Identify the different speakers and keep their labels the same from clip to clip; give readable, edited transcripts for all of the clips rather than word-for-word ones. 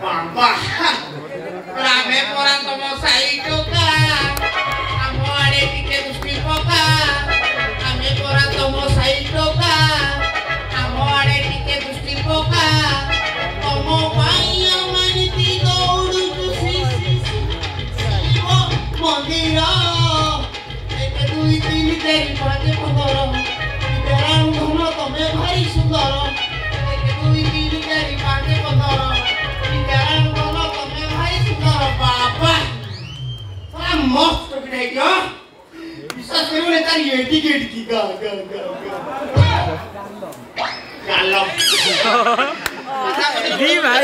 Speaker 1: बाबा रामे परा तम साइड का हम आड़े टिके दृष्टि पका आमे परा तम साइड का हम आड़े टिके दृष्टि पका तम पाइया मानिती दौड़ू ओ मंदिर एक दुई तीन चारि पाँच 15 बेराम धन तमे भारी सुंदर एक दुई तीन चारि पाँच 15 बेराम धन तमे भारी सुंदर बाबा बड़ा मस्त बिठाई दियो विश्वास करो ने तारी एटिकेट की गा गालो दी भाई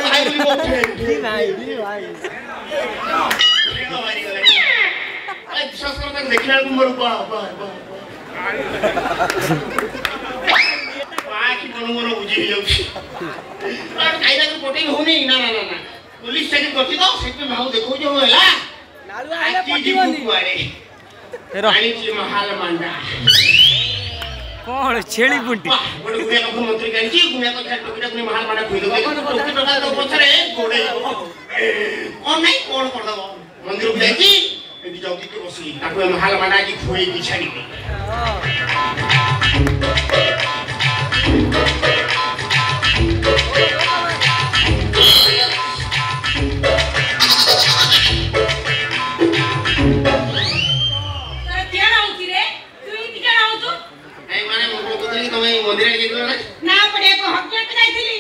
Speaker 1: विश्वास करो तक देखला को मोर बाबा बाकी मन बुझी जाउछि और कायदा को पोटे होनी ना ना ना पुलिस से करती तो सेट में देखो जो होला लालू आले पटिवनी रानी जी महाल मांडा
Speaker 2: कौन छेली पुंटी
Speaker 1: बड़ गुडिया को मंत्री कांची गुडिया को टोकीटा को महाल मांडा खुई दो टोकी टोका तो पछरे गोडे कोन नहीं कोन कर दो मंदिर को जाई एदी चौकी के बसी ताको महाल मांडा की खुई की छाड़ी मंदिर के गेलो ना पड़े को हक्के पे जाईथिली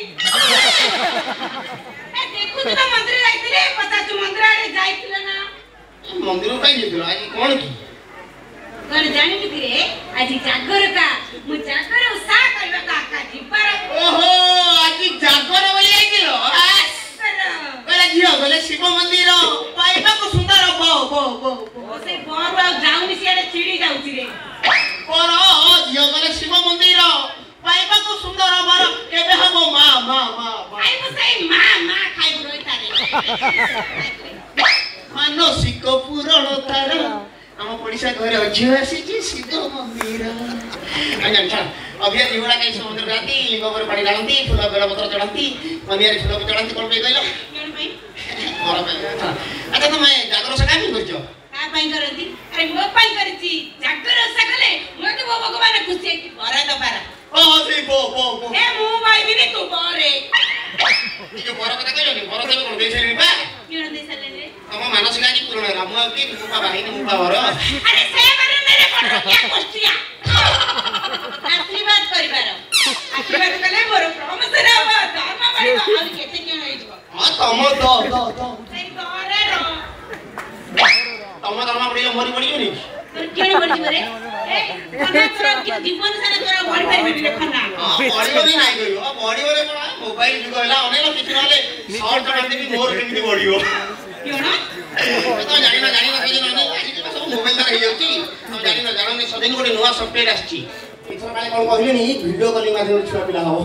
Speaker 1: ए देखु तो मंदिर जाईथिले पता तू मंदिर आड़े जाईथिले ना मंदिर काई गेलो आज कोन की कोन जानि कि रे आज जागर का मु जागर उसा करबा काका जीपर ओहो आज जागर बोली आइलो बोले जियो बोले शिव मंदिर पाइबा को सुंदर बो से बोर जाउनी सियाडे चिड़ी जाउची रे पर जियो बोले शिव मंदिर पाइबा को सुंदर बर केबे हबो मा आई मुसई मा खाइ बुरोई तारे मानसिक पूरण तार हम पड़िसा घर अझियो आसी जी शिव मंदिर अजन छ अभिया निवडा के समुद्र जाती लिंग पर पानी डालती फूल बेल पत्र चढ़ाती मनिया फूल चढ़ाती कोन पे कहलो केन भाई मोर पे अच्छा तुम जागर सका नहीं करजो का पाई करती अरे मो पाई करती जागर सकले मो तो भगवान खुशी करे तो पारा ओ से बो ए मु भाई भी तू करे ये जो बरा कथा कहलो बरा से कोन देछ रे बा केन देछ ले हम मानसिक आदि पूर्ण राम की मुका भाई ने मुका बर अरे से मारे मेरे पड़ क्या कोष्टिया आशीर्वाद करिबार आशीर्वाद कले मोर प्रॉमिस रे बा धर्म बाड़ी आ केते केन होई जबो हां तम दो से करे रो तम धर्म बाड़ी मोरी पड़ियो नी केन पड़ जबो रे ए कना तोरा के जीवन सारा तोरा भर परबे देखना बॉडी भी नाही गयो बॉडी वाले कोना मोबाइल जुग होला अनेक किछ वाले शॉर्ट कर देबी मोर केमती बॉडीओ क्यों ना तो जानि ना के ना आज सब मोबाइल धर हे होती तो जानि ना सदिन गोटे नुवा सॉफ्टवेयर आछि इथर काले कोन कहले नी वीडियो कॉलिंग माध्यम छुआ पिला हो